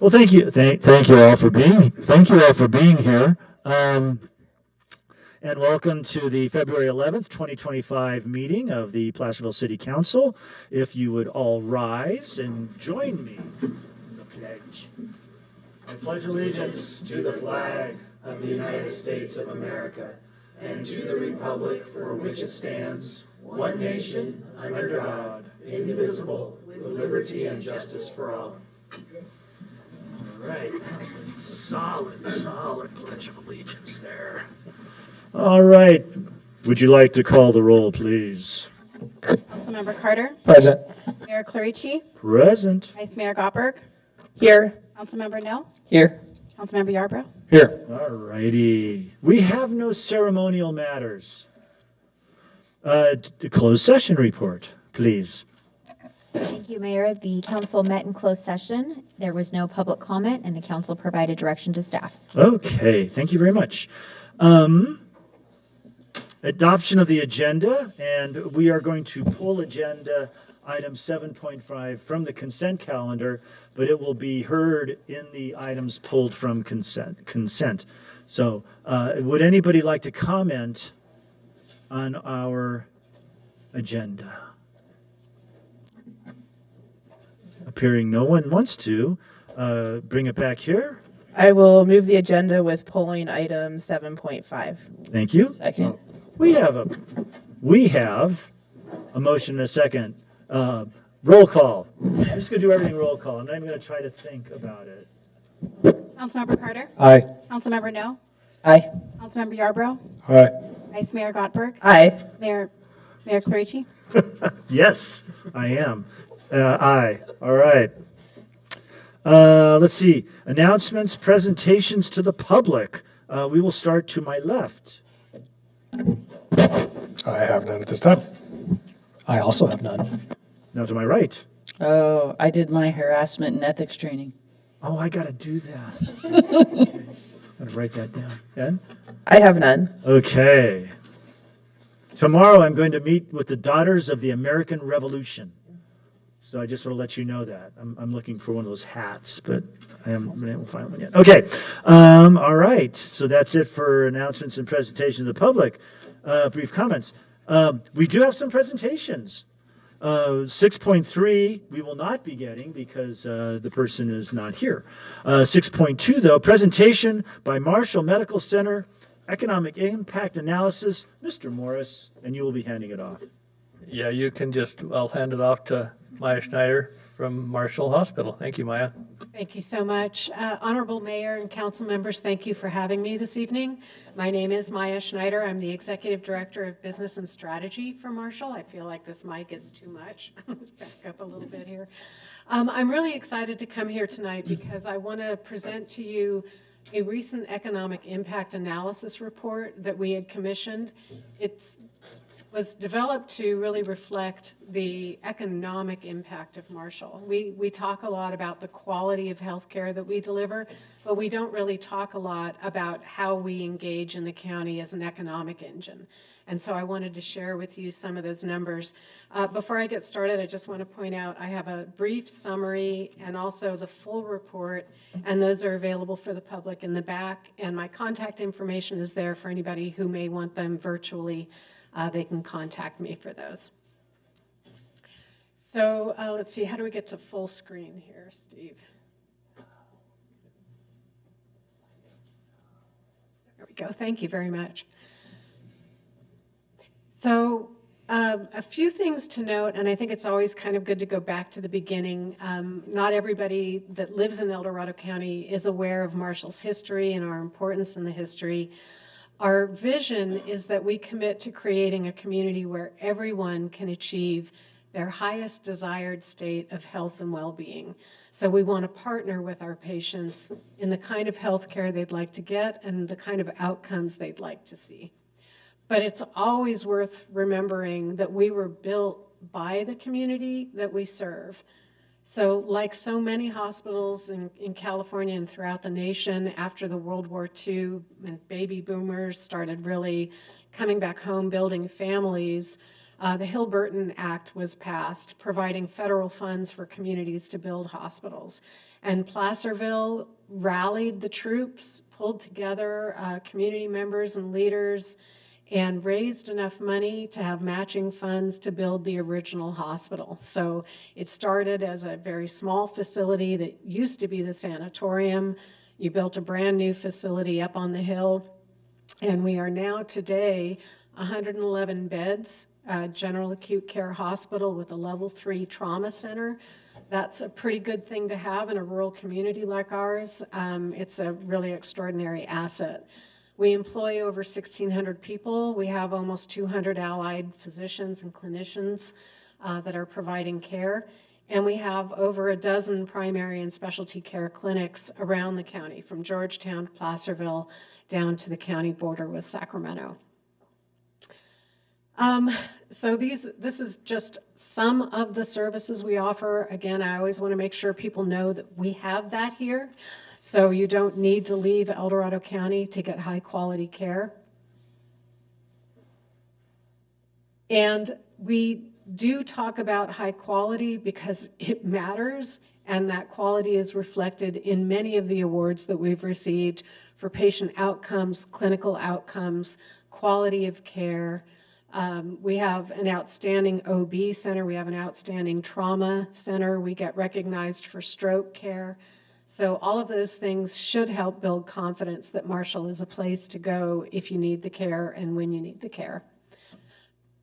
Well, thank you. Thank you all for being here. And welcome to the February 11th, 2025 meeting of the Placerville City Council. If you would all rise and join me in the pledge. I pledge allegiance to the flag of the United States of America and to the republic for which it stands, one nation, under God, indivisible, with liberty and justice for all. All right, that was a solid pledge of allegiance there. All right, would you like to call the roll, please? Councilmember Carter. Present. Mayor Clarici. Present. Vice Mayor Gottberg. Here. Councilmember No. Here. Councilmember Yarbrough. Here. All righty. We have no ceremonial matters. Closed session report, please. Thank you, Mayor. The council met in closed session. There was no public comment, and the council provided direction to staff. Okay, thank you very much. Adoption of the agenda, and we are going to pull agenda item 7.5 from the consent calendar, but it will be heard in the items pulled from consent. So would anybody like to comment on our agenda? Appearing no one wants to, bring it back here. I will move the agenda with polling item 7.5. Thank you. Second. We have a motion and a second. Roll call. I'm just going to do everything roll call. I'm not even going to try to think about it. Councilmember Carter. Aye. Councilmember No. Aye. Councilmember Yarbrough. Aye. Vice Mayor Gottberg. Aye. Mayor Clarici. Yes, I am. Aye. All right. Let's see. Announcements, presentations to the public. We will start to my left. I have none at this time. I also have none. Now to my right. Oh, I did my harassment and ethics training. Oh, I got to do that. Okay. Got to write that down. Ed? I have none. Okay. Tomorrow I'm going to meet with the Daughters of the American Revolution. So I just want to let you know that. I'm looking for one of those hats, but I haven't been able to find one yet. Okay. All right. So that's it for announcements and presentations to the public. Brief comments. We do have some presentations. 6.3 we will not be getting because the person is not here. 6.2 though, presentation by Marshall Medical Center, Economic Impact Analysis, Mr. Morris, and you will be handing it off. Yeah, I'll hand it off to Maya Schneider from Marshall Hospital. Thank you, Maya. Thank you so much. Honorable Mayor and council members, thank you for having me this evening. My name is Maya Schneider. I'm the Executive Director of Business and Strategy for Marshall. I feel like this mic is too much. Let's back up a little bit here. I'm really excited to come here tonight because I want to present to you a recent economic impact analysis report that we had commissioned. It was developed to really reflect the economic impact of Marshall. We talk a lot about the quality of healthcare that we deliver, but we don't really talk a lot about how we engage in the county as an economic engine. And so I wanted to share with you some of those numbers. Before I get started, I just want to point out I have a brief summary and also the full report, and those are available for the public in the back. And my contact information is there for anybody who may want them virtually. They can contact me for those. So let's see, how do we get to full screen here, Steve? There we go, thank you very much. So a few things to note, and I think it's always kind of good to go back to the beginning. Not everybody that lives in El Dorado County is aware of Marshall's history and our importance in the history. Our vision is that we commit to creating a community where everyone can achieve their highest desired state of health and well-being. So we want to partner with our patients in the kind of health care they'd like to get and the kind of outcomes they'd like to see. But it's always worth remembering that we were built by the community that we serve. So like so many hospitals in California and throughout the nation, after the World War II, and baby boomers started really coming back home, building families, the Hill-Burton Act was passed, providing federal funds for communities to build hospitals. And Placerville rallied the troops, pulled together community members and leaders, and raised enough money to have matching funds to build the original hospital. So it started as a very small facility that used to be the sanatorium. You built a brand new facility up on the hill, and we are now today 111 beds, general acute care hospital with a level 3 trauma center. That's a pretty good thing to have in a rural community like ours. It's a really extraordinary asset. We employ over 1,600 people. We have almost 200 allied physicians and clinicians that are providing care. And we have over a dozen primary and specialty care clinics around the county, from Georgetown to Placerville down to the county border with Sacramento. So this is just some of the services we offer. Again, I always want to make sure people know that we have that here. So you don't need to leave El Dorado County to get high quality care. And we do talk about high quality because it matters, and that quality is reflected in many of the awards that we've received for patient outcomes, clinical outcomes, quality of care. We have an outstanding OB center. We have an outstanding trauma center. We get recognized for stroke care. So all of those things should help build confidence that Marshall is a place to go if you need the care and when you need the care.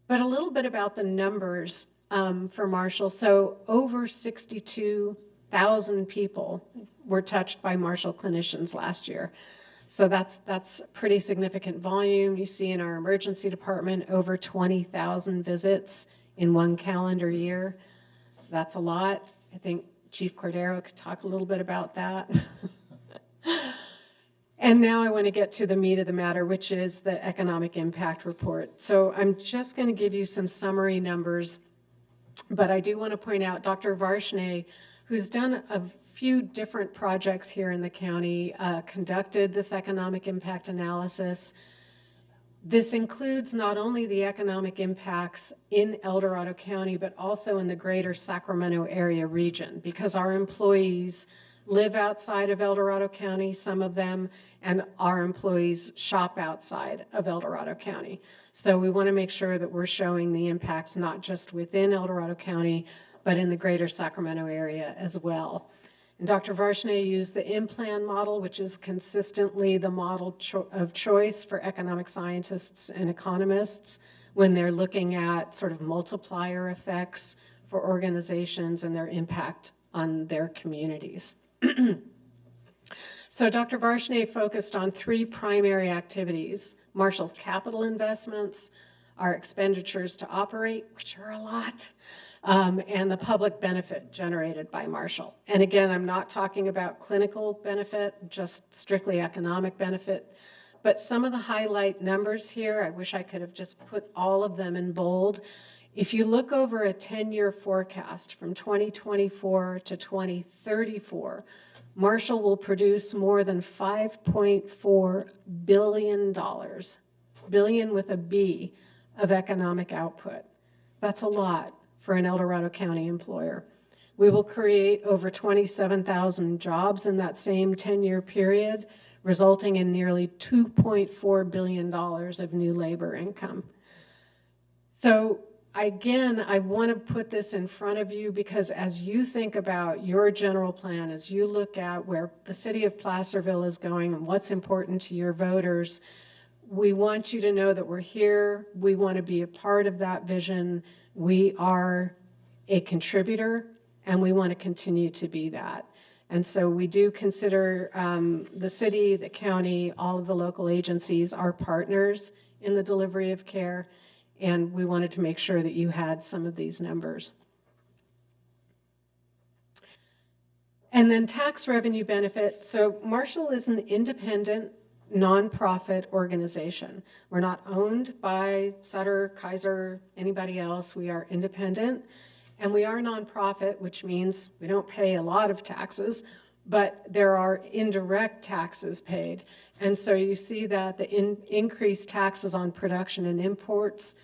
But a little bit about the numbers for Marshall. So over 62,000 people were touched by Marshall clinicians last year. So that's pretty significant volume. You see in our emergency department over 20,000 visits in one calendar year. That's a lot. I think Chief Cordero could talk a little bit about that. And now I want to get to the meat of the matter, which is the economic impact report. So I'm just going to give you some summary numbers, but I do want to point out Dr. Varshney, who's done a few different projects here in the county, conducted this economic impact analysis. This includes not only the economic impacts in El Dorado County, but also in the greater Sacramento area region, because our employees live outside of El Dorado County, some of them, and our employees shop outside of El Dorado County. So we want to make sure that we're showing the impacts not just within El Dorado County, but in the greater Sacramento area as well. And Dr. Varshney used the IMPLAN model, which is consistently the model of choice for economic scientists and economists when they're looking at sort of multiplier effects for organizations and their impact on their communities. So Dr. Varshney focused on three primary activities: Marshall's capital investments, our expenditures to operate, which are a lot, and the public benefit generated by Marshall. And again, I'm not talking about clinical benefit, just strictly economic benefit. But some of the highlight numbers here, I wish I could have just put all of them in bold. If you look over a 10-year forecast from 2024 to 2034, Marshall will produce more than $5.4 billion, billion with a B, of economic output. That's a lot for an El Dorado County employer. We will create over 27,000 jobs in that same 10-year period, resulting in nearly $2.4 billion of new labor income. So again, I want to put this in front of you because as you think about your general plan, as you look at where the city of Placerville is going and what's important to your voters, we want you to know that we're here. We want to be a part of that vision. We are a contributor, and we want to continue to be that. And so we do consider the city, the county, all of the local agencies our partners in the delivery of care. And we wanted to make sure that you had some of these numbers. And then tax revenue benefit. So Marshall is an independent nonprofit organization. We're not owned by Sutter, Kaiser, anybody else. We are independent. And we are nonprofit, which means we don't pay a lot of taxes, but there are indirect taxes paid. And so you see that the increased taxes on production and imports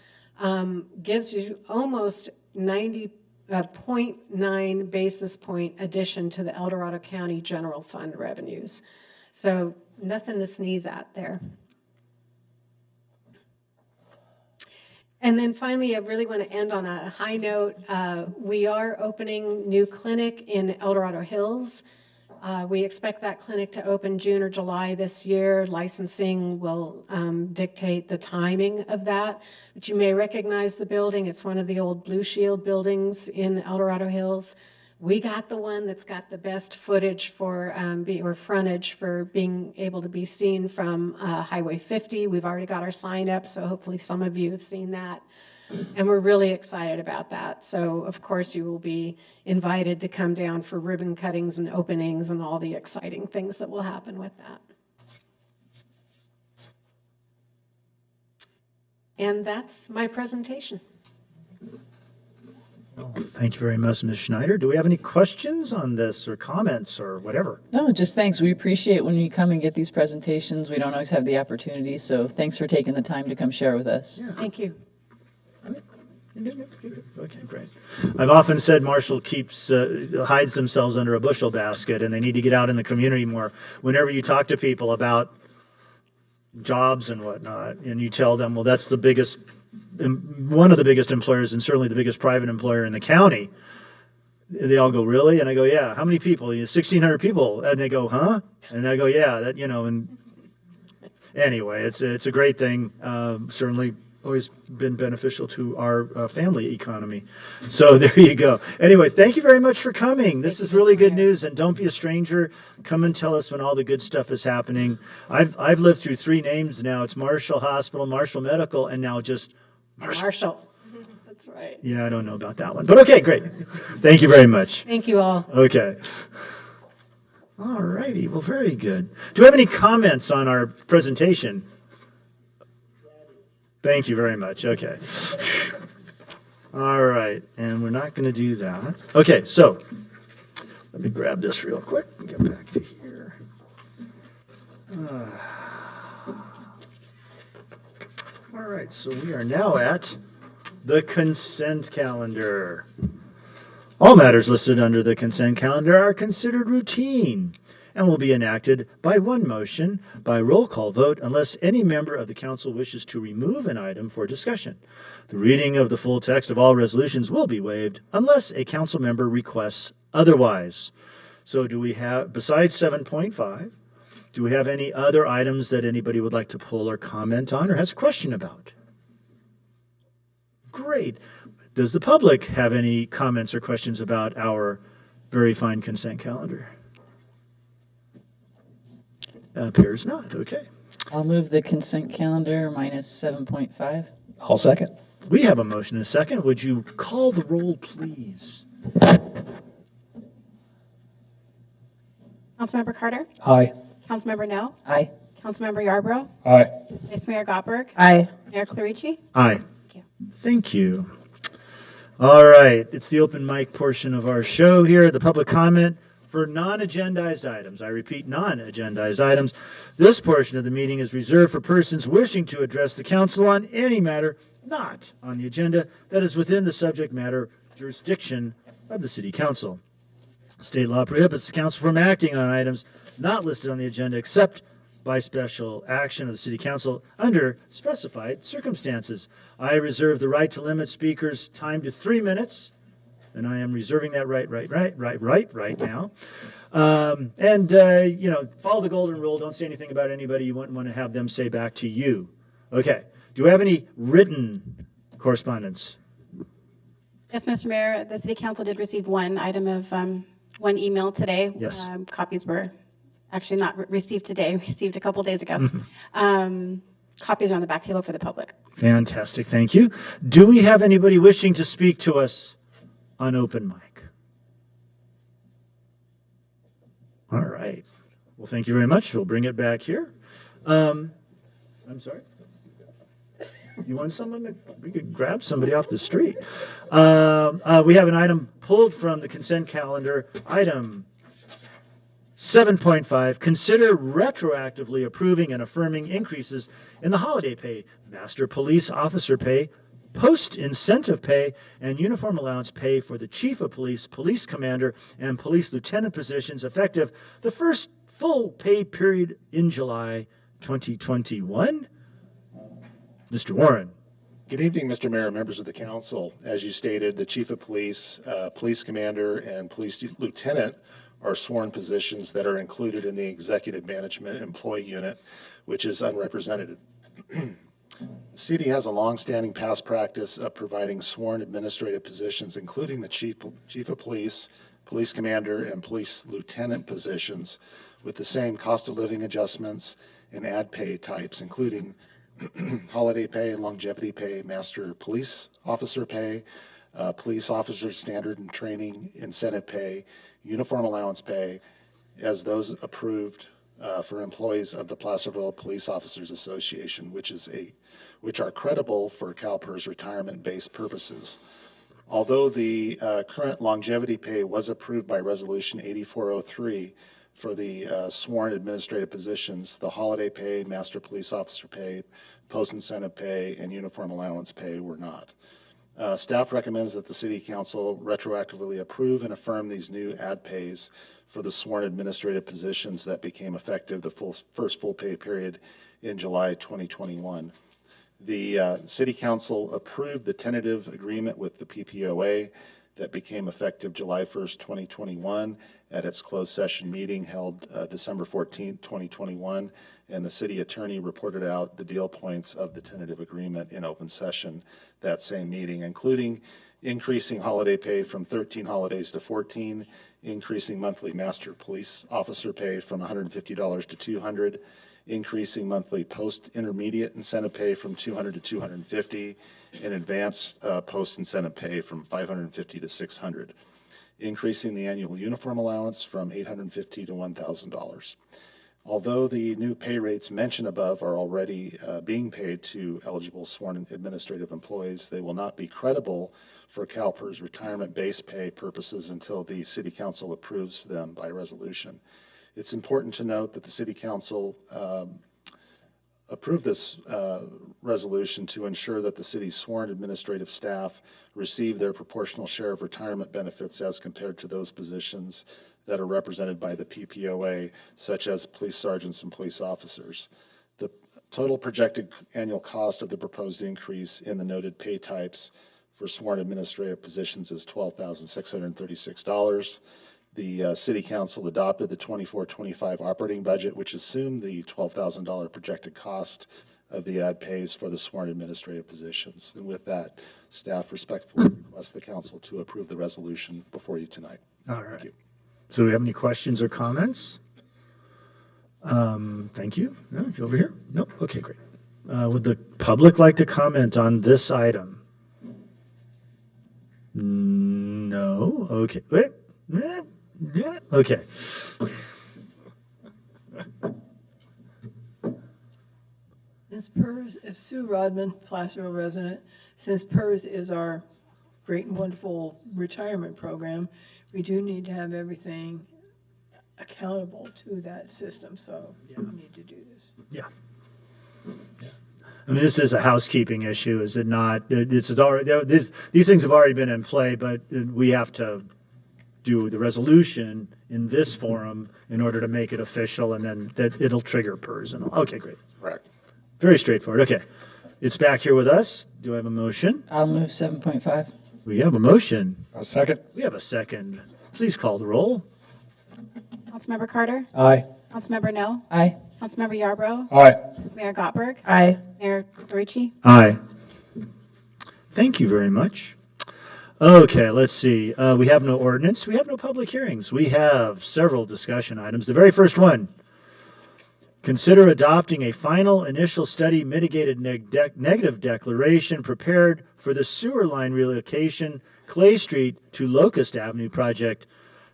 gives you almost 0.9 basis point addition to the El Dorado County General Fund revenues. So nothing to sneeze at there. And then finally, I really want to end on a high note. We are opening new clinic in El Dorado Hills. We expect that clinic to open June or July this year. Licensing will dictate the timing of that. But you may recognize the building. It's one of the old Blue Shield buildings in El Dorado Hills. We got the one that's got the best footage for, or frontage for being able to be seen from Highway 50. We've already got our sign up, so hopefully some of you have seen that. And we're really excited about that. So, of course, you will be invited to come down for ribbon cuttings and openings and all the exciting things that will happen with that. And that's my presentation. Well, thank you very much, Ms. Schneider. Do we have any questions on this or comments or whatever? No, just thanks. We appreciate when you come and get these presentations. We don't always have the opportunity, so thanks for taking the time to come share with us. Yeah. Thank you. Okay, great. I've often said Marshall hides themselves under a bushel basket, and they need to get out in the community more. Whenever you talk to people about jobs and whatnot, and you tell them, well, that's the biggest, one of the biggest employers, and certainly the biggest private employer in the county, they all go, really? And I go, yeah. How many people? 1,600 people. And they go, huh? And I go, yeah. That, and anyway, it's a great thing. Certainly always been beneficial to our family economy. So there you go. Anyway, thank you very much for coming. This is really good news, and don't be a stranger. Come and tell us when all the good stuff is happening. I've lived through 3 names now. It's Marshall Hospital, Marshall Medical, and now just Marshall. That's right. Yeah, I don't know about that one, but okay, great. Thank you very much. Thank you all. Okay. All righty. Well, very good. Do you have any comments on our presentation? Thank you very much. Okay. All right. And we're not going to do that. Okay. So let me grab this real quick and get back to here. All right. So we are now at the consent calendar. All matters listed under the consent calendar are considered routine and will be enacted by one motion by roll call vote unless any member of the council wishes to remove an item for discussion. The reading of the full text of all resolutions will be waived unless a council member requests otherwise. So do we have, besides 7.5, do we have any other items that anybody would like to pull or comment on or has a question about? Great. Does the public have any comments or questions about our very fine consent calendar? Appears not. Okay. I'll move the consent calendar minus 7.5. I'll second. We have a motion and a second. Would you call the roll, please? Councilmember Carter? Aye. Councilmember No? Aye. Councilmember Yarbrough? Aye. Vice Mayor Gottberg? Aye. Mayor Clarici? Aye. Thank you. Thank you. All right. It's the open mic portion of our show here. The public comment for non-agendized items. I repeat, non-agendized items. This portion of the meeting is reserved for persons wishing to address the council on any matter not on the agenda that is within the subject matter jurisdiction of the city council. State law prohibits the council from acting on items not listed on the agenda except by special action of the city council under specified circumstances. I reserve the right to limit speakers' time to 3 minutes. And I am reserving that right now. Follow the golden rule. Don't say anything about anybody you wouldn't want to have them say back to you. Okay. Do we have any written correspondence? Yes, Mr. Mayor, the city council did receive one item of, one email today. Yes. Copies were actually not received today, received a couple days ago. Copies are on the back table for the public. Fantastic. Thank you. Do we have anybody wishing to speak to us on open mic? All right. Well, thank you very much. We'll bring it back here. I'm sorry? You want someone we could grab somebody off the street. We have an item pulled from the consent calendar. Item 7.5, consider retroactively approving and affirming increases in the holiday pay, master police officer pay, post-incentive pay, and uniform allowance pay for the chief of police, police commander, and police lieutenant positions effective the first full pay period in July 2021. Mr. Warren. Good evening, Mr. Mayor, members of the council. As you stated, the chief of police, police commander, and police lieutenant are sworn positions that are included in the executive management employee unit, which is unrepresented. The city has a long-standing past practice of providing sworn administrative positions, including the chief of police, police commander, and police lieutenant positions with the same cost of living adjustments and ad pay types, including holiday pay and longevity pay, master police officer pay, police officer standard and training incentive pay, uniform allowance pay, as those approved for employees of the Placerville Police Officers Association, which are credible for CalPERS retirement-based purposes. Although the current longevity pay was approved by Resolution 8403 for the sworn administrative positions, the holiday pay, master police officer pay, post-incentive pay, and uniform allowance pay were not. Staff recommends that the City Council retroactively approve and affirm these new ad pays for the sworn administrative positions that became effective the first full pay period in July 2021. The City Council approved the tentative agreement with the PPOA that became effective July 1st, 2021 at its closed session meeting held December 14th, 2021, and the city attorney reported out the deal points of the tentative agreement in open session that same meeting, including increasing holiday pay from 13 holidays to 14, increasing monthly master police officer pay from $150 to $200, increasing monthly post-intermediate incentive pay from $200 to $250, and advanced post-incentive pay from $550 to $600, increasing the annual uniform allowance from $850 to $1,000. Although the new pay rates mentioned above are already being paid to eligible sworn administrative employees, they will not be credible for CalPERS retirement base pay purposes until the City Council approves them by resolution. It's important to note that the City Council approved this resolution to ensure that the city's sworn administrative staff receive their proportional share of retirement benefits as compared to those positions that are represented by the PPOA, such as police sergeants and police officers. The total projected annual cost of the proposed increase in the noted pay types for sworn administrative positions is $12,636. The City Council adopted the 24-25 operating budget, which assumed the $12,000 projected cost of the ad pays for the sworn administrative positions. And with that, staff respectfully request the council to approve the resolution before you tonight. All right. Thank you. So do we have any questions or comments? Thank you. No, over here? Nope. Okay, great. Would the public like to comment on this item? No. Okay. Wait. Yeah. Okay. Since PERS, Sue Rodman, Placerville resident, since PERS is our great and wonderful retirement program, we do need to have everything accountable to that system, so we need to do this. Yeah. I mean, this is a housekeeping issue, is it not? This is already, these things have already been in play, but we have to do the resolution in this forum in order to make it official, and then that it'll trigger PERS and all. Okay, great. Correct. Very straightforward. Okay. It's back here with us. Do I have a motion? I'll move 7.5. We have a motion. A second. We have a second. Please call the roll. Councilmember Carter? Aye. Councilmember No? Aye. Councilmember Yarbrough? Aye. Mayor Gottberg? Aye. Mayor Dorici? Aye. Thank you very much. Okay, let's see. We have no ordinance. We have no public hearings. We have several discussion items. The very first one, consider adopting a final initial study mitigated negative declaration prepared for the sewer line relocation Clay Street to Locust Avenue project.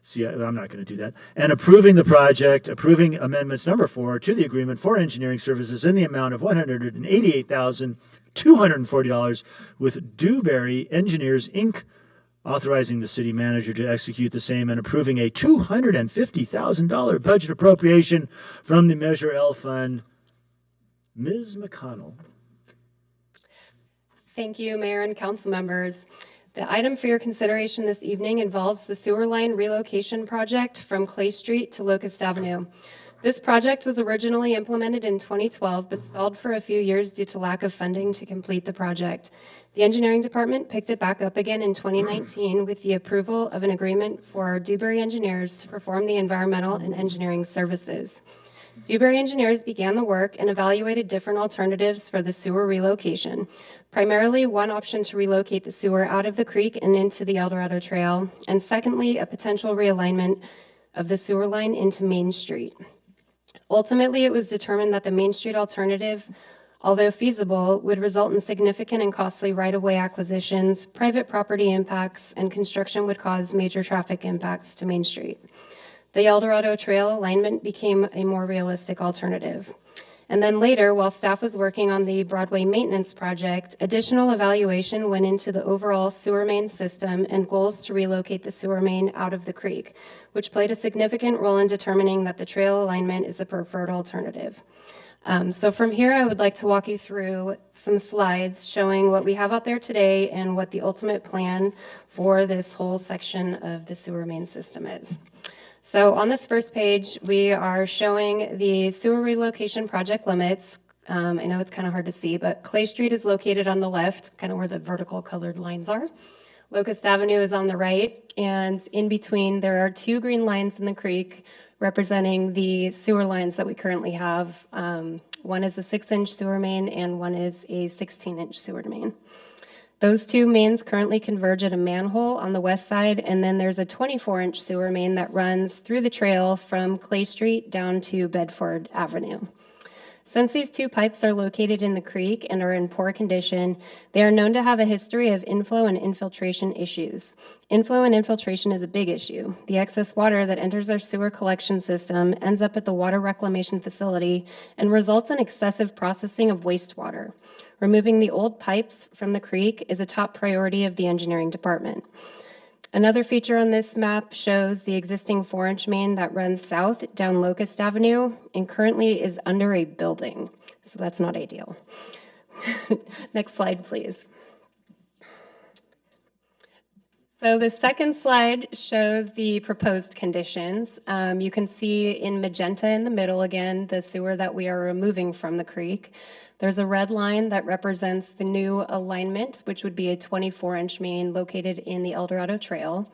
See, I'm not going to do that. And approving the project, approving amendments number 4 to the agreement for engineering services in the amount of $188,240 with Dewberry Engineers, Inc., authorizing the city manager to execute the same and approving a $250,000 budget appropriation from the Measure L fund. Ms. McConnell. Thank you, Mayor and council members. The item for your consideration this evening involves the sewer line relocation project from Clay Street to Locust Avenue. This project was originally implemented in 2012, but stalled for a few years due to lack of funding to complete the project. The engineering department picked it back up again in 2019 with the approval of an agreement for Dewberry Engineers to perform the environmental and engineering services. Dewberry Engineers began the work and evaluated different alternatives for the sewer relocation. Primarily, one option to relocate the sewer out of the creek and into the El Dorado Trail, and secondly, a potential realignment of the sewer line into Main Street. Ultimately, it was determined that the Main Street alternative, although feasible, would result in significant and costly right-of-way acquisitions, private property impacts, and construction would cause major traffic impacts to Main Street. The El Dorado Trail alignment became a more realistic alternative. And then later, while staff was working on the Broadway maintenance project, additional evaluation went into the overall sewer main system and goals to relocate the sewer main out of the creek, which played a significant role in determining that the trail alignment is the preferred alternative. So from here, I would like to walk you through some slides showing what we have out there today and what the ultimate plan for this whole section of the sewer main system is. So on this first page, we are showing the sewer relocation project limits. I know it's kind of hard to see, but Clay Street is located on the left, kind of where the vertical colored lines are. Locust Avenue is on the right, and in between there are two green lines in the creek representing the sewer lines that we currently have. One is a 6-inch sewer main and one is a 16-inch sewer main. Those two mains currently converge at a manhole on the west side, and then there's a 24-inch sewer main that runs through the trail from Clay Street down to Bedford Avenue. Since these two pipes are located in the creek and are in poor condition, they are known to have a history of inflow and infiltration issues. Inflow and infiltration is a big issue. The excess water that enters our sewer collection system ends up at the water reclamation facility and results in excessive processing of wastewater. Removing the old pipes from the creek is a top priority of the engineering department. Another feature on this map shows the existing 4-inch main that runs south down Locust Avenue and currently is under a building, so that's not ideal. Next slide, please. So the second slide shows the proposed conditions. You can see in magenta in the middle again the sewer that we are removing from the creek. There's a red line that represents the new alignment, which would be a 24-inch main located in the El Dorado Trail.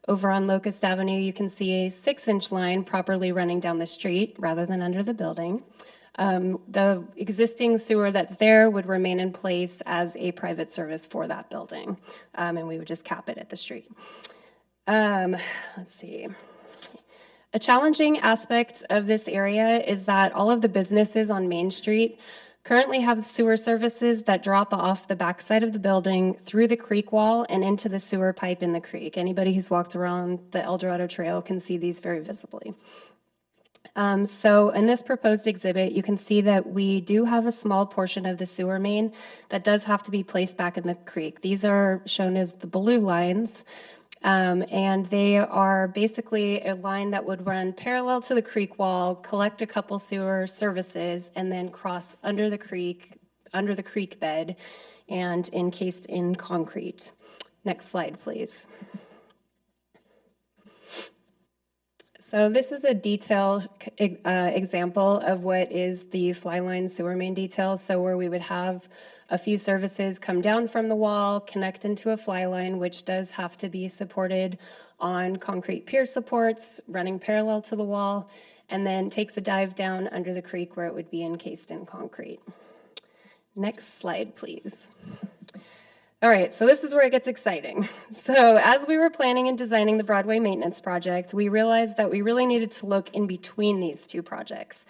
Over on Locust Avenue, you can see a 6-inch line properly running down the street rather than under the building. The existing sewer that's there would remain in place as a private service for that building, and we would just cap it at the street. Let's see. A challenging aspect of this area is that all of the businesses on Main Street currently have sewer services that drop off the backside of the building through the creek wall and into the sewer pipe in the creek. Anybody who's walked around the El Dorado Trail can see these very visibly. So in this proposed exhibit, you can see that we do have a small portion of the sewer main that does have to be placed back in the creek. These are shown as the blue lines. And they are basically a line that would run parallel to the creek wall, collect a couple sewer services, and then cross under the creek bed and encased in concrete. Next slide, please. So this is a detailed example of what is the fly line sewer main detail. So where we would have a few services come down from the wall, connect into a fly line, which does have to be supported on concrete pier supports running parallel to the wall, and then takes a dive down under the creek where it would be encased in concrete. Next slide, please. All right, so this is where it gets exciting. So as we were planning and designing the Broadway maintenance project, we realized that we really needed to look in between these two projects.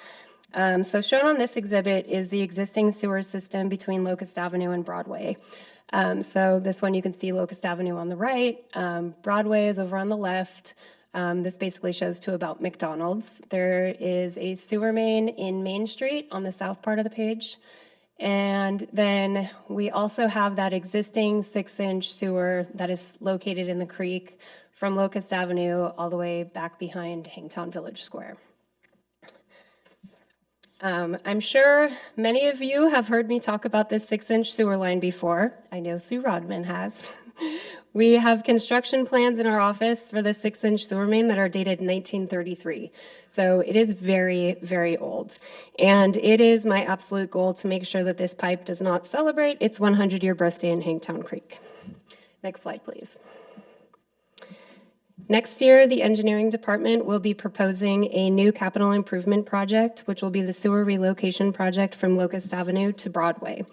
So shown on this exhibit is the existing sewer system between Locust Avenue and Broadway. So this one you can see Locust Avenue on the right, Broadway is over on the left. This basically shows to about McDonald's. There is a sewer main in Main Street on the south part of the page. And then we also have that existing 6-inch sewer that is located in the creek from Locust Avenue all the way back behind Hangtown Village Square. I'm sure many of you have heard me talk about this 6-inch sewer line before. I know Sue Rodman has. We have construction plans in our office for the 6-inch sewer main that are dated 1933. So it is very, very old. And it is my absolute goal to make sure that this pipe does not celebrate its 100-year birthday in Hangtown Creek. Next slide, please. Next year, the engineering department will be proposing a new capital improvement project, which will be the sewer relocation project from Locust Avenue to Broadway.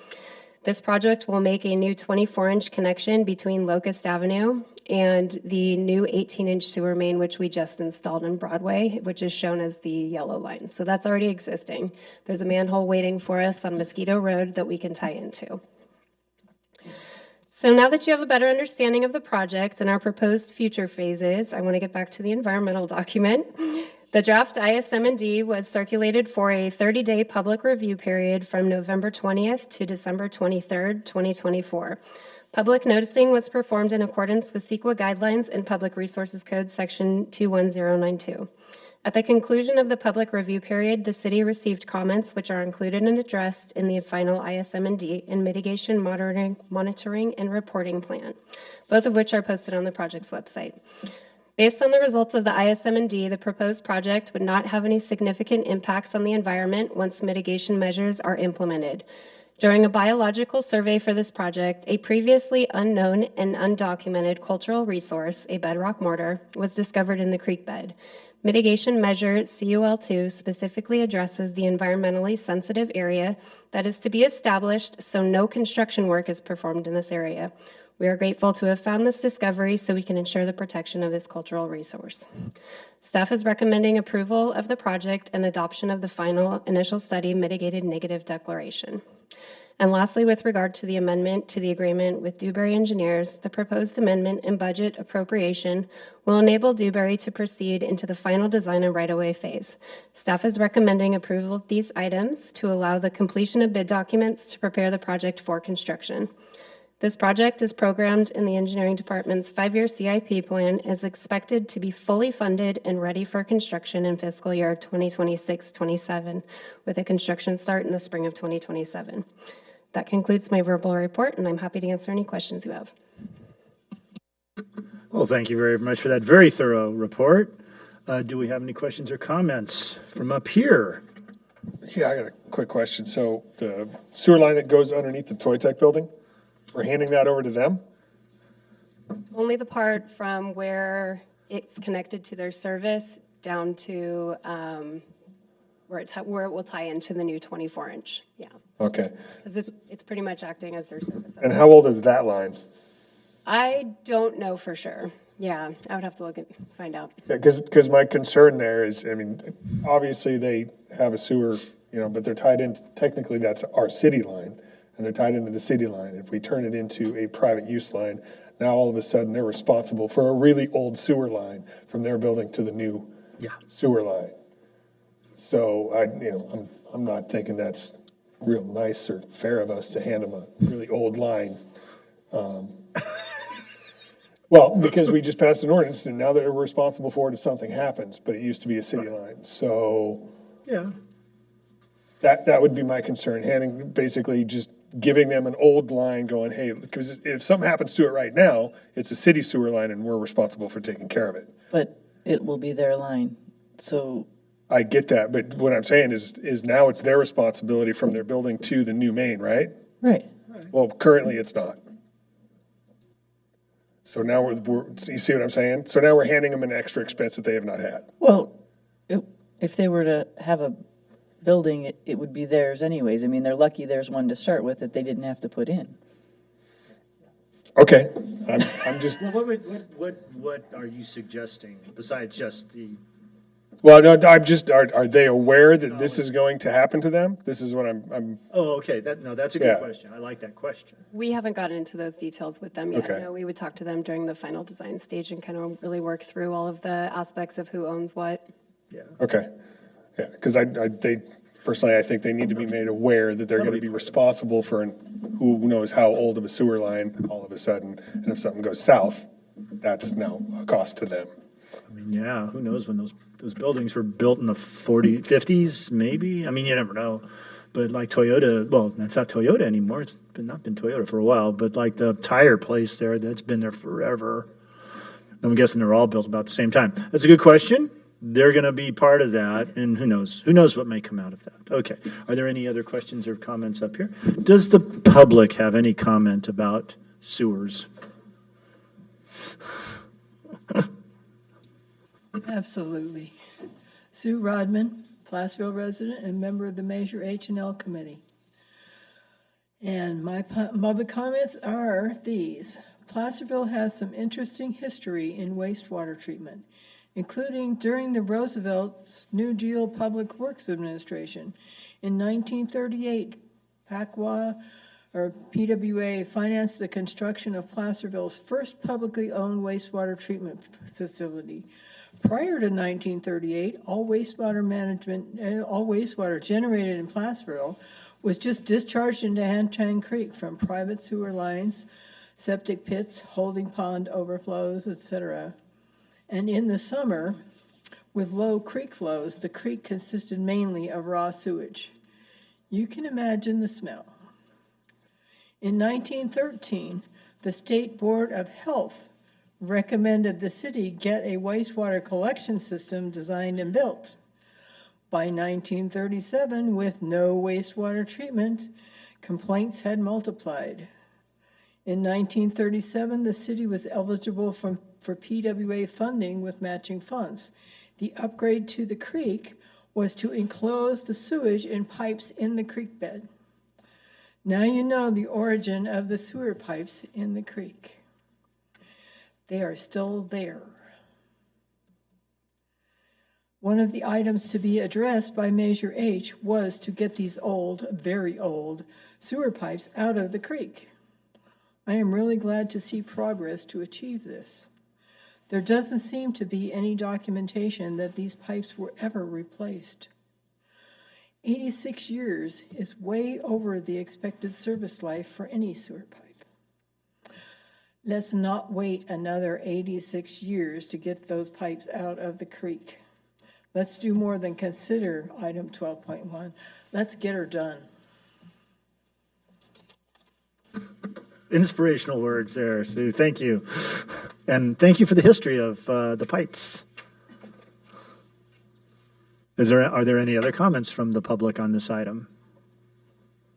This project will make a new 24-inch connection between Locust Avenue and the new 18-inch sewer main, which we just installed in Broadway, which is shown as the yellow line. So that's already existing. There's a manhole waiting for us on Mosquito Road that we can tie into. So now that you have a better understanding of the project and our proposed future phases, I want to get back to the environmental document. The draft ISM&D was circulated for a 30-day public review period from November 20th to December 23rd, 2024. Public noticing was performed in accordance with CEQA guidelines and Public Resources Code Section 21092. At the conclusion of the public review period, the city received comments which are included and addressed in the final ISM&D and mitigation monitoring and reporting plan, both of which are posted on the project's website. Based on the results of the ISM&D, the proposed project would not have any significant impacts on the environment once mitigation measures are implemented. During a biological survey for this project, a previously unknown and undocumented cultural resource, a bedrock mortar, was discovered in the creek bed. Mitigation measure CUL2 specifically addresses the environmentally sensitive area that is to be established so no construction work is performed in this area. We are grateful to have found this discovery so we can ensure the protection of this cultural resource. Staff is recommending approval of the project and adoption of the final initial study mitigated negative declaration. And lastly, with regard to the amendment to the agreement with Dewberry Engineers, the proposed amendment and budget appropriation will enable Dewberry to proceed into the final design and right-of-way phase. Staff is recommending approval of these items to allow the completion of bid documents to prepare the project for construction. This project is programmed in the engineering department's 5-year CIP plan, is expected to be fully funded and ready for construction in fiscal year 2026-27, with a construction start in the spring of 2027. That concludes my verbal report, and I'm happy to answer any questions you have. Well, thank you very much for that very thorough report. Do we have any questions or comments from up here? Yeah, I got a quick question. So the sewer line that goes underneath the Toy Tech building, we're handing that over to them? Only the part from where it's connected to their service down to where it will tie into the new 24-inch. Yeah. Okay. Because it's pretty much acting as their service. And how old is that line? I don't know for sure. Yeah, I would have to look and find out. Yeah, because my concern there is, I mean, obviously they have a sewer, but they're tied in, technically that's our city line, and they're tied into the city line. If we turn it into a private use line, now all of a sudden they're responsible for a really old sewer line from their building to the new sewer line. So I'm not thinking that's real nice or fair of us to hand them a really old line. Well, because we just passed an ordinance and now they're responsible for it if something happens, but it used to be a city line. So Yeah. that would be my concern, basically just giving them an old line going, hey, because if something happens to it right now, it's a city sewer line and we're responsible for taking care of it. But it will be their line, so. I get that, but what I'm saying is now it's their responsibility from their building to the new main, right? Right. Well, currently it's not. So now you see what I'm saying? So now we're handing them an extra expense that they have not had. Well, if they were to have a building, it would be theirs anyways. I mean, they're lucky there's one to start with that they didn't have to put in. Okay, I'm just. Well, what are you suggesting besides just the? Well, no, I'm just. Are they aware that this is going to happen to them? This is what I'm. Oh, okay. That's a good question. I like that question. We haven't gotten into those details with them yet. Okay. No, we would talk to them during the final design stage and kind of really work through all of the aspects of who owns what. Yeah. Okay. Yeah, because they personally, I think they need to be made aware that they're going to be responsible for who knows how old of a sewer line all of a sudden, and if something goes south, that's now a cost to them. I mean, yeah, who knows when those buildings were built in the 50s, maybe? I mean, you never know. But like Toyota, well, that's not Toyota anymore. It's not been Toyota for a while, but like the tire place there, that's been there forever. I'm guessing they're all built about the same time. That's a good question. They're going to be part of that, and who knows? Who knows what may come out of that? Okay. Are there any other questions or comments up here? Does the public have any comment about sewers? Absolutely. Sue Rodman, Placerville resident and member of the Measure H&L Committee. And my public comments are these. Placerville has some interesting history in wastewater treatment, including during the Roosevelt's New Deal Public Works Administration. In 1938, PWA financed the construction of Placerville's first publicly owned wastewater treatment facility. Prior to 1938, all wastewater generated in Placerville was just discharged into Hantang Creek from private sewer lines, septic pits, holding pond overflows, etc. And in the summer, with low creek flows, the creek consisted mainly of raw sewage. You can imagine the smell. In 1913, the State Board of Health recommended the city get a wastewater collection system designed and built. By 1937, with no wastewater treatment, complaints had multiplied. In 1937, the city was eligible for PWA funding with matching funds. The upgrade to the creek was to enclose the sewage in pipes in the creek bed. Now you know the origin of the sewer pipes in the creek. They are still there. One of the items to be addressed by Measure H was to get these old, very old, sewer pipes out of the creek. I am really glad to see progress to achieve this. There doesn't seem to be any documentation that these pipes were ever replaced. 86 years is way over the expected service life for any sewer pipe. Let's not wait another 86 years to get those pipes out of the creek. Let's do more than consider item 12.1. Let's get her done. Inspirational words there, Sue. Thank you. And thank you for the history of the pipes. Are there any other comments from the public on this item?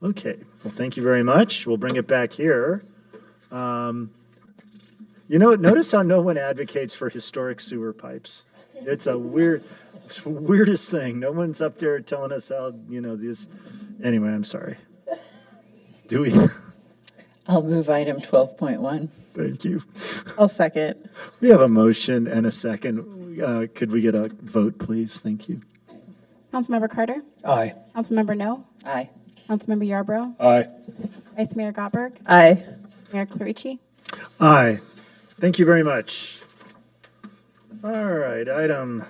Okay. Well, thank you very much. We'll bring it back here. Notice how no one advocates for historic sewer pipes. It's a weirdest thing. No one's up there telling us how, this. Anyway, I'm sorry. Do we? I'll move item 12.1. Thank you. I'll second. We have a motion and a second. Could we get a vote, please? Thank you. Councilmember Carter? Aye. Councilmember No? Aye. Councilmember Yarbrough? Aye. Vice Mayor Gottberg? Aye. Mayor Clarici? Aye. Thank you very much. All right, item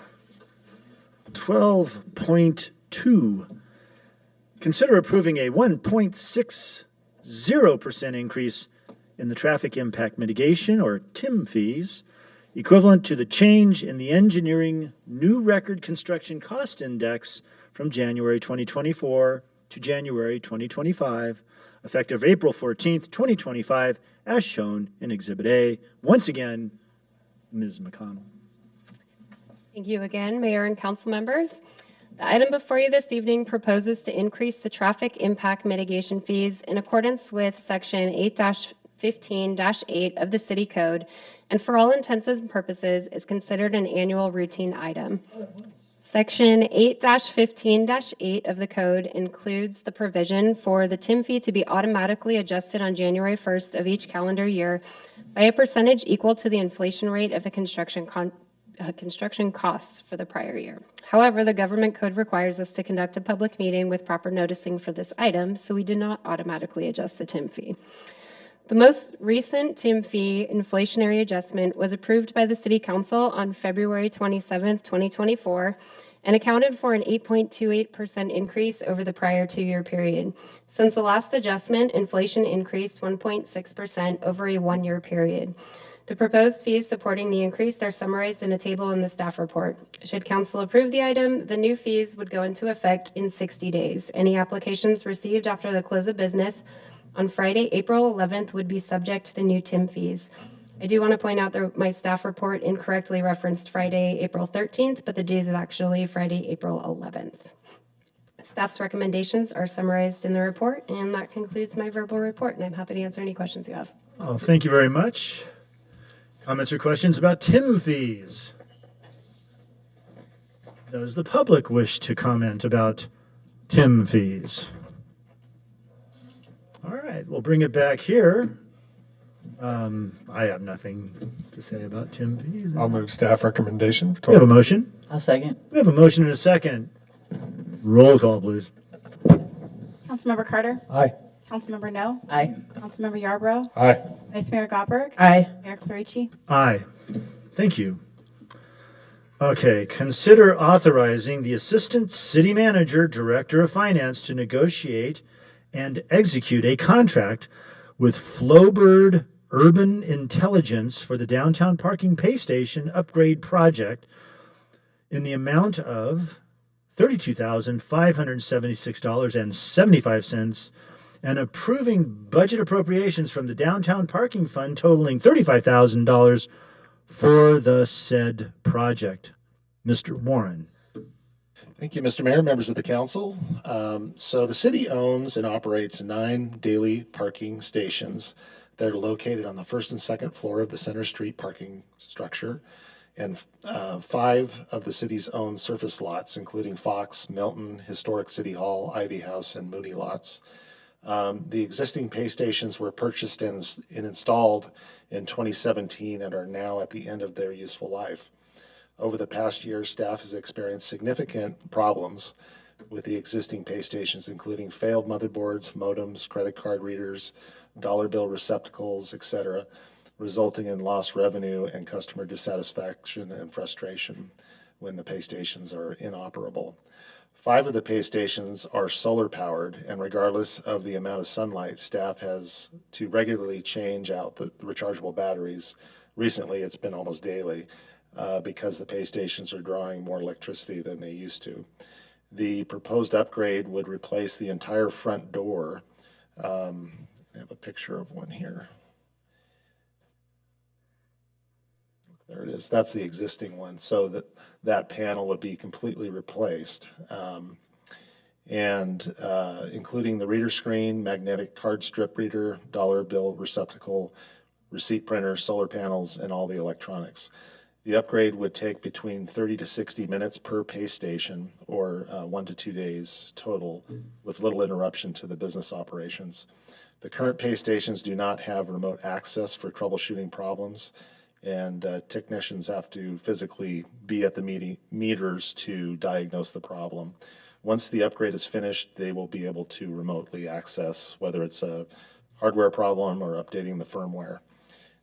12.2. Consider approving a 1.60% increase in the traffic impact mitigation, or TIM fees, equivalent to the change in the engineering new record construction cost index from January 2024 to January 2025, effective April 14th, 2025, as shown in Exhibit A. Once again, Ms. McConnell. Thank you again, Mayor and council members. The item before you this evening proposes to increase the traffic impact mitigation fees in accordance with Section 8-15-8 of the City Code, and for all intents and purposes is considered an annual routine item. Section 8-15-8 of the code includes the provision for the TIM fee to be automatically adjusted on January 1st of each calendar year by a percentage equal to the inflation rate of the construction costs for the prior year. However, the government code requires us to conduct a public meeting with proper noticing for this item, so we did not automatically adjust the TIM fee. The most recent TIM fee inflationary adjustment was approved by the City Council on February 27th, 2024, and accounted for an 8.28% increase over the prior 2-year period. Since the last adjustment, inflation increased 1.6% over a 1-year period. The proposed fees supporting the increase are summarized in a table in the staff report. Should council approve the item, the new fees would go into effect in 60 days. Any applications received after the close of business on Friday, April 11th would be subject to the new TIM fees. I do want to point out that my staff report incorrectly referenced Friday, April 13th, but the date is actually Friday, April 11th. Staff's recommendations are summarized in the report, and that concludes my verbal report, and I'm happy to answer any questions you have. Well, thank you very much. Comments or questions about TIM fees? Does the public wish to comment about TIM fees? All right, we'll bring it back here. I have nothing to say about TIM fees. I'll move staff recommendation. We have a motion. I'll second. We have a motion and a second. Roll call, please. Councilmember Carter? Aye. Councilmember No? Aye. Councilmember Yarbrough? Aye. Vice Mayor Gottberg? Aye. Mayor Clarici? Aye. Thank you. Okay, consider authorizing the Assistant City Manager, Director of Finance to negotiate and execute a contract with Flowbird Urban Intelligence for the downtown parking pay station upgrade project in the amount of $32,576.75 and approving budget appropriations from the downtown parking fund totaling $35,000 for the said project. Mr. Warren. Thank you, Mr. Mayor, members of the council. So the city owns and operates 9 daily parking stations that are located on the first and second floor of the Center Street parking structure, and 5 of the city's own surface lots, including Fox, Milton, Historic City Hall, Ivy House, and Moody lots. The existing pay stations were purchased and installed in 2017 and are now at the end of their useful life. Over the past year, staff has experienced significant problems with the existing pay stations, including failed motherboards, modems, credit card readers, dollar bill receptacles, etc., resulting in lost revenue and customer dissatisfaction and frustration when the pay stations are inoperable. 5 of the pay stations are solar powered, and regardless of the amount of sunlight, staff has to regularly change out the rechargeable batteries. Recently, it's been almost daily because the pay stations are drawing more electricity than they used to. The proposed upgrade would replace the entire front door. I have a picture of one here. There it is. That's the existing one. So that panel would be completely replaced. Including the reader screen, magnetic card strip reader, dollar bill receptacle, receipt printer, solar panels, and all the electronics. The upgrade would take between 30 to 60 minutes per pay station, or 1 to 2 days total, with little interruption to the business operations. The current pay stations do not have remote access for troubleshooting problems, and technicians have to physically be at the meters to diagnose the problem. Once the upgrade is finished, they will be able to remotely access whether it's a hardware problem or updating the firmware.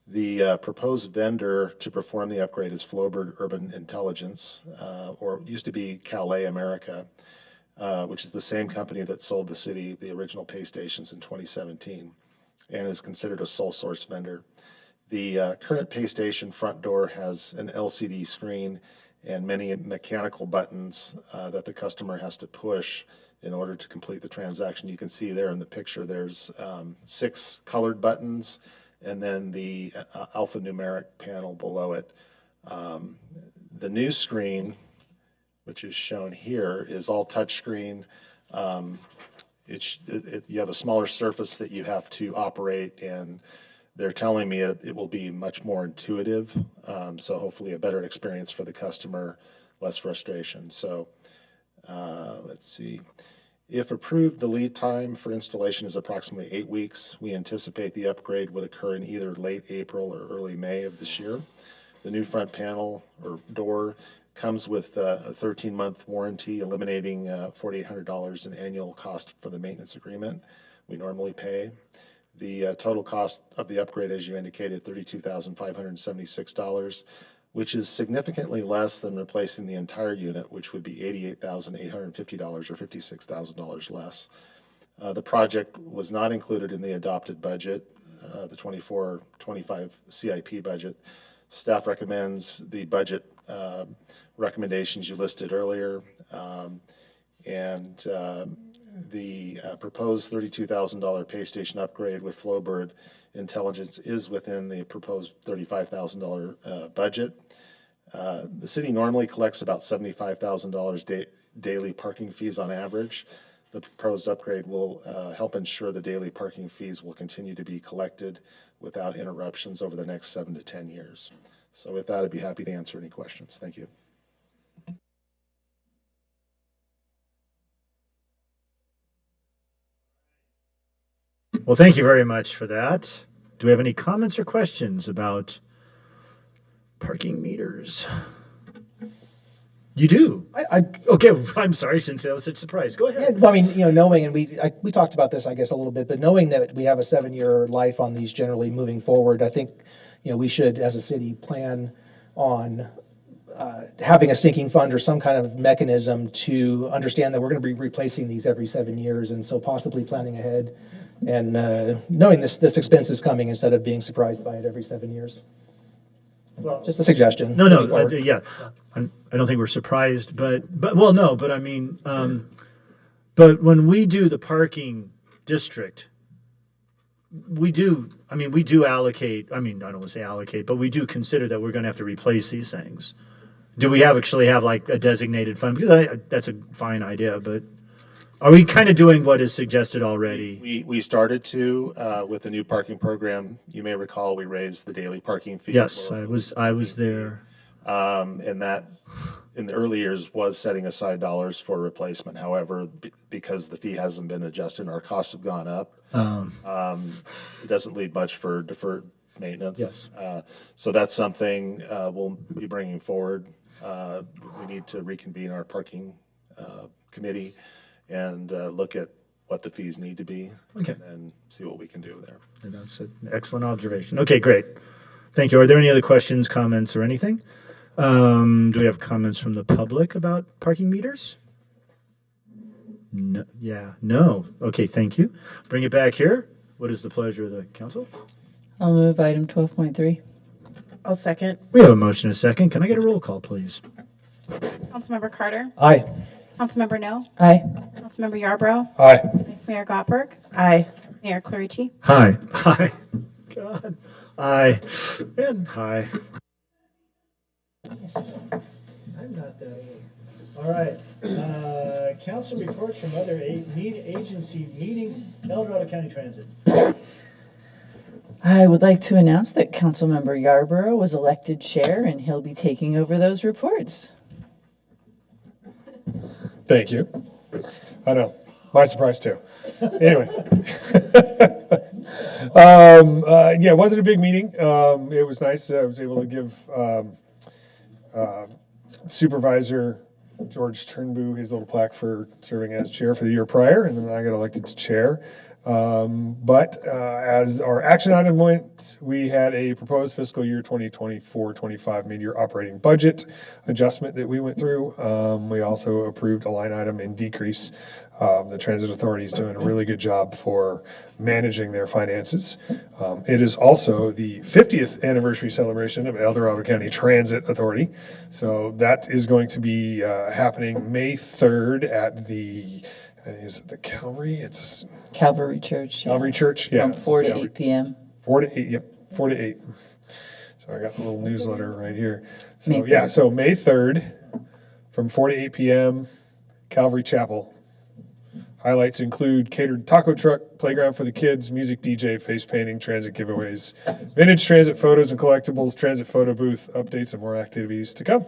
The proposed vendor to perform the upgrade is Flowbird Urban Intelligence, or used to be Calais America, which is the same company that sold the city the original pay stations in 2017 and is considered a sole source vendor. The current pay station front door has an LCD screen and many mechanical buttons that the customer has to push in order to complete the transaction. You can see there in the picture there's 6 colored buttons and then the alphanumeric panel below it. The new screen, which is shown here, is all touchscreen. You have a smaller surface that you have to operate, and they're telling me it will be much more intuitive, so hopefully a better experience for the customer, less frustration. So let's see. If approved, the lead time for installation is approximately 8 weeks. We anticipate the upgrade would occur in either late April or early May of this year. The new front panel or door comes with a 13-month warranty, eliminating $4,800 in annual cost for the maintenance agreement we normally pay. The total cost of the upgrade, as you indicated, $32,576, which is significantly less than replacing the entire unit, which would be $88,850 or $56,000 less. The project was not included in the adopted budget the 24-25 CIP budget. Staff recommends the budget recommendations you listed earlier, and the proposed $32,000 pay station upgrade with Flowbird Intelligence is within the proposed $35,000 budget. The city normally collects about $75,000 daily parking fees on average. The proposed upgrade will help ensure the daily parking fees will continue to be collected without interruptions over the next 7 to 10 years. So with that, I'd be happy to answer any questions. Thank you. Well, thank you very much for that. Do we have any comments or questions about parking meters? You do? Okay, I'm sorry, I shouldn't say that was such a surprise. Go ahead. Well, I mean, knowing, and we talked about this, I guess, a little bit, but knowing that we have a 7-year life on these generally moving forward, I think, we should, as a city, plan on having a sinking fund or some kind of mechanism to understand that we're going to be replacing these every 7 years, and so possibly planning ahead and knowing this expense is coming instead of being surprised by it every 7 years. Well, just a suggestion. No, yeah, I don't think we're surprised, but I mean, but when we do the parking district, we do allocate. I mean, I don't want to say allocate, but we do consider that we're going to have to replace these things. Do we actually have like a designated fund? Because that's a fine idea, but are we kind of doing what is suggested already? We started to with the new parking program. You may recall we raised the daily parking fee. Yes, I was there. And that in the early years was setting aside dollars for replacement. However, because the fee hasn't been adjusted and our costs have gone up, it doesn't leave much for deferred maintenance. Yes. So that's something we'll be bringing forward. We need to reconvene our parking committee and look at what the fees need to be, okay, and then see what we can do there. And that's an excellent observation. Okay, great. Thank you. Are there any other questions, comments, or anything? Do we have comments from the public about parking meters? No. Yeah. No. Okay, thank you. Bring it back here. What is the pleasure of the council? I'll move item 12.3. I'll second. We have a motion and a second. Can I get a roll call, please? Councilmember Carter? Aye. Councilmember No? Aye. Councilmember Yarbrough? Aye. Vice Mayor Gottberg? Aye. Mayor Clarici? Hi. Hi. God. Aye. And hi. I'm not that old. All right. Council reports from other agency meetings. El Dorado County Transit. I would like to announce that Councilmember Yarborough was elected chair, and he'll be taking over those reports. Thank you. I know. My surprise too. Anyway. Yeah, it wasn't a big meeting. It was nice. I was able to give Supervisor George Turnbull his little plaque for serving as chair for the year prior, and then I got elected to chair. But as our action item went, we had a proposed fiscal year 2024-25 mid-year operating budget adjustment that we went through. We also approved a line item in decrease. The Transit Authority is doing a really good job for managing their finances. It is also the 50th anniversary celebration of El Dorado County Transit Authority. So that is going to be happening May 3rd at the is it the Calvary? It's Calvary Church. Calvary Church, yeah. From 4 to 8 p.m. 4 to 8, yep, 4 to 8. So I got the little newsletter right here. So May 3rd. yeah, so May 3rd from 4 to 8 p.m., Calvary Chapel. Highlights include catered taco truck, playground for the kids, music DJ, face painting, transit giveaways, vintage transit photos and collectibles, transit photo booth, updates, and more activities to come.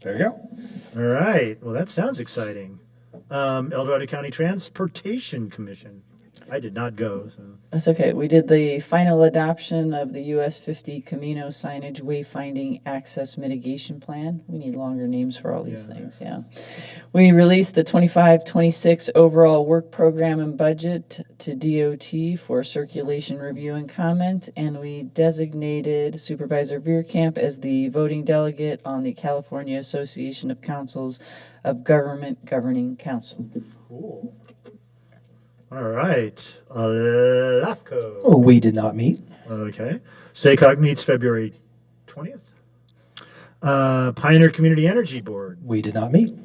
There you go. All right. Well, that sounds exciting. El Dorado County Transportation Commission. I did not go. So. That's okay. We did the final adoption of the US 50 Camino signage wayfinding access mitigation plan. We need longer names for all these things, yeah. We released the 25-26 overall work program and budget to DOT for circulation review and comment, and we designated Supervisor Veerkamp as the voting delegate on the California Association of Councils of Government Governing Council. Cool. All right. LAFCO. Oh, we did not meet. Okay. SACOG meets February 20th. Pioneer Community Energy Board. We did not meet.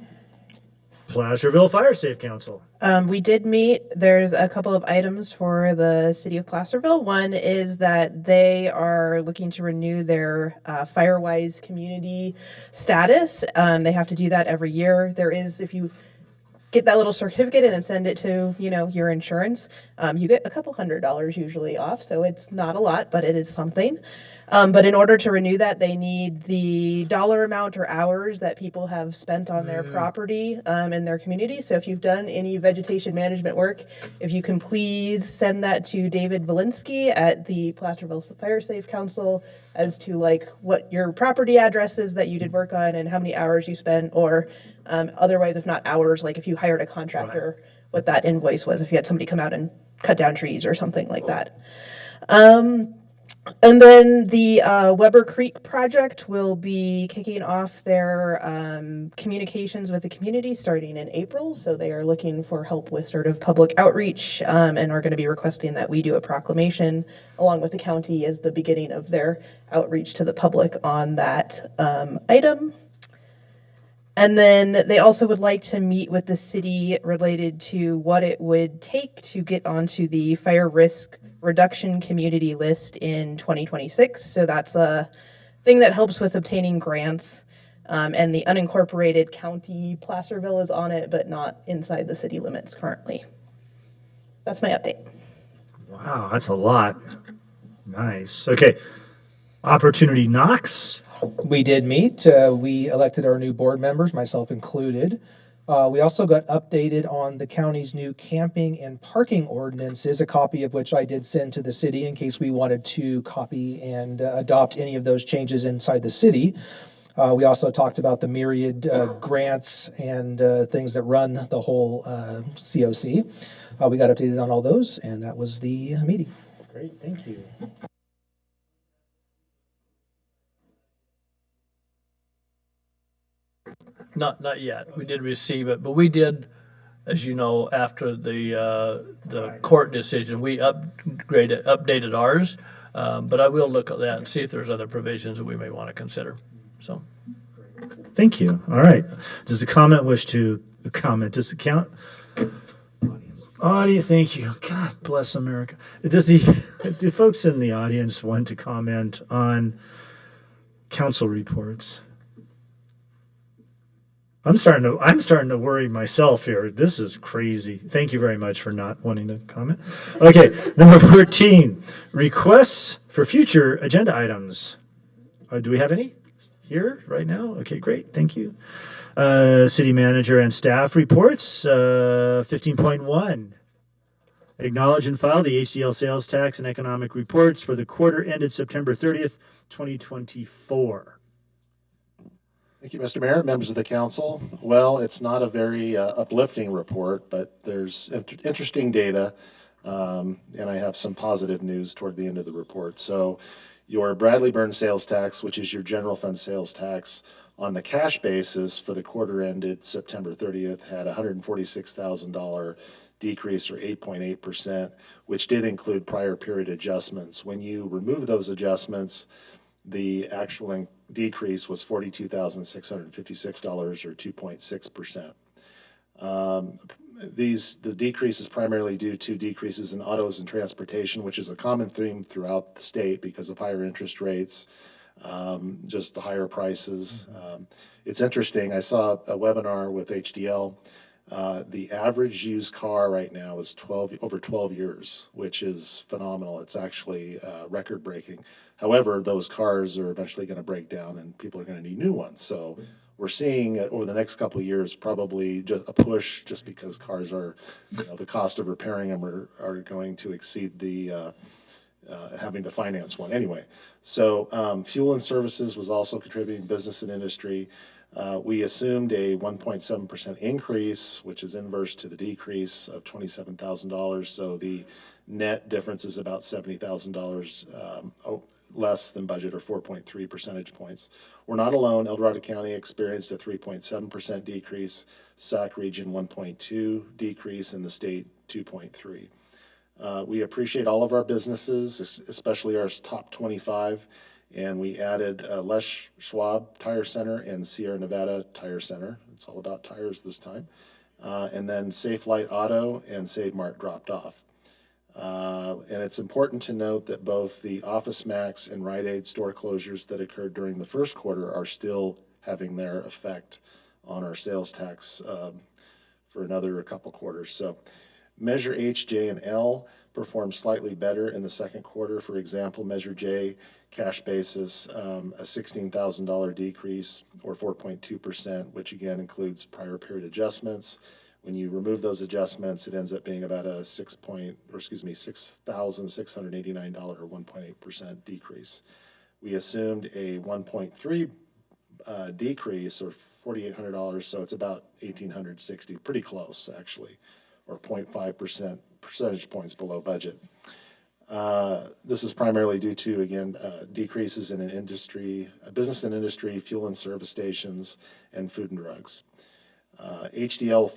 Placerville Fire Safe Council. We did meet. There's a couple of items for the city of Placerville. One is that they are looking to renew their Firewise community status. They have to do that every year. There is, if you get that little certificate and then send it to, your insurance, you get a couple $100 usually off. So it's not a lot, but it is something. But in order to renew that, they need the dollar amount or hours that people have spent on their property in their community. So if you've done any vegetation management work, if you can please send that to David Valinsky at the Placerville Fire Safe Council as to what your property address is that you did work on and how many hours you spent, or otherwise, if not hours, if you hired a contractor, what that invoice was, if you had somebody come out and cut down trees or something like that. And then the Weber Creek project will be kicking off their communications with the community starting in April. So they are looking for help with sort of public outreach and are going to be requesting that we do a proclamation along with the county as the beginning of their outreach to the public on that item. And then they also would like to meet with the city related to what it would take to get onto the fire risk reduction community list in 2026. So that's a thing that helps with obtaining grants. And the unincorporated county Placerville is on it, but not inside the city limits currently. That's my update. Wow, that's a lot. Nice. Okay. Opportunity Knox. We did meet. We elected our new board members, myself included. We also got updated on the county's new camping and parking ordinances, a copy of which I did send to the city in case we wanted to copy and adopt any of those changes inside the city. We also talked about the myriad grants and things that run the whole COC. We got updated on all those, and that was the meeting. Great, thank you. Not yet. We did receive it, but we did, as you know, after the court decision, we updated ours. But I will look at that and see if there's other provisions that we may want to consider. So, thank you. All right. Does the comment wish to comment? Does the count? Audience, thank you. God bless America. Do folks in the audience want to comment on council reports? I'm starting to worry myself here. This is crazy. Thank you very much for not wanting to comment. Okay, number 14, requests for future agenda items. Do we have any here right now? Okay, great. Thank you. City manager and staff reports. 15.1. Acknowledge and file the HDL sales tax and economic reports for the quarter ended September 30th, 2024. Thank you, Mr. Mayor, members of the council. Well, it's not a very uplifting report, but there's interesting data, and I have some positive news toward the end of the report. So your Bradley Burn sales tax, which is your general fund sales tax, on the cash basis for the quarter ended September 30th had $146,000 decrease, or 8.8%, which did include prior period adjustments. When you remove those adjustments, the actual decrease was $42,656, or 2.6%. The decrease is primarily due to decreases in autos and transportation, which is a common theme throughout the state because of higher interest rates, just the higher prices. It's interesting. I saw a webinar with HDL. The average used car right now is over 12 years, which is phenomenal. It's actually record breaking. However, those cars are eventually going to break down and people are going to need new ones. So we're seeing over the next couple of years probably just a push, just because cars are, the cost of repairing them are going to exceed the having to finance one anyway. So fuel and services was also contributing, business and industry. We assumed a 1.7% increase, which is inverse to the decrease of $27,000. So the net difference is about $70,000 less than budget, or 4.3 percentage points. We're not alone. El Dorado County experienced a 3.7% decrease, Sac region 1.2 decrease, and the state 2.3. We appreciate all of our businesses, especially our top 25, and we added Les Schwab Tire Center and Sierra Nevada Tire Center. It's all about tires this time. And then Safe Light Auto and Save Mart dropped off. And it's important to note that both the Office Max and Rite Aid store closures that occurred during the first quarter are still having their effect on our sales tax for another couple quarters. So Measure H, J, and L performed slightly better in the second quarter. For example, Measure J, cash basis, a $16,000 decrease or 4.2%, which again includes prior period adjustments. When you remove those adjustments, it ends up being about a $6,689 or 1.8% decrease. We assumed a 1.3 decrease or $4,800, so it's about $1,860, pretty close actually, or 0.5% percentage points below budget. This is primarily due to, again, decreases in business and industry, fuel and service stations, and food and drugs. HDL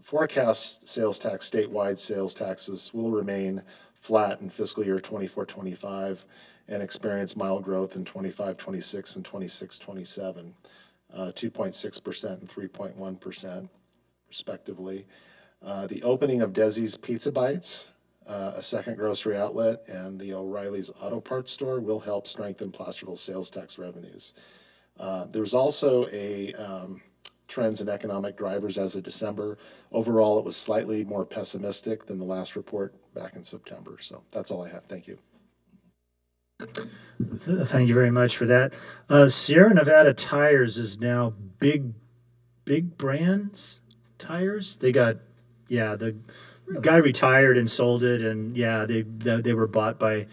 forecast sales tax, statewide sales taxes will remain flat in fiscal year 24-25 and experience mild growth in 25-26 and 26-27, 2.6% and 3.1% respectively. The opening of Desi's Pizza Bites, a second grocery outlet, and the O'Reilly's Auto Parts store will help strengthen Placerville's sales tax revenues. There's also a trends in economic drivers as of December. Overall, it was slightly more pessimistic than the last report back in September. So that's all I have. Thank you. Thank you very much for that. Sierra Nevada Tires is now Big Brands Tires. They got, the guy retired and sold it, and they were bought by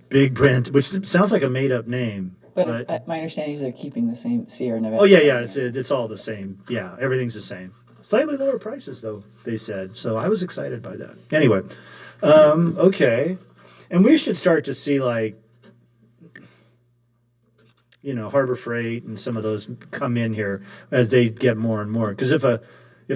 Big Brand, which sounds like a made-up name. But my understanding is they're keeping the same Sierra Nevada. Oh yeah, it's all the same. Yeah, everything's the same. Slightly lower prices though, they said. So I was excited by that. Anyway, okay, and we should start to see Harbor Freight and some of those come in here as they get more and more. Because if a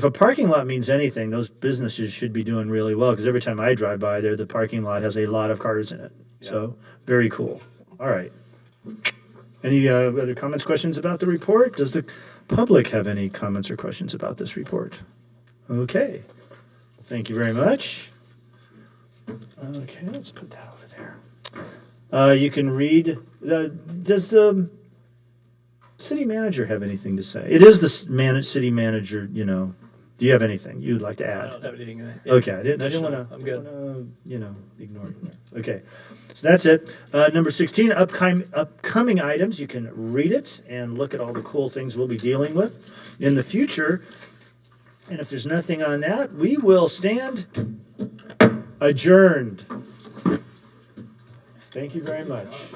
parking lot means anything, those businesses should be doing really well. Because every time I drive by there, the parking lot has a lot of cars in it. Yeah. So very cool. All right. Any other comments, questions about the report? Does the public have any comments or questions about this report? Okay. Thank you very much. Okay, let's put that over there. You can read. Does the city manager have anything to say? It is the city manager, Do you have anything you'd like to add? I don't have anything. Okay, I didn't want to. I'm good. Ignore it. Okay, so that's it. Number 16, upcoming items. You can read it and look at all the cool things we'll be dealing with in the future. And if there's nothing on that, we will stand adjourned. Thank you very much.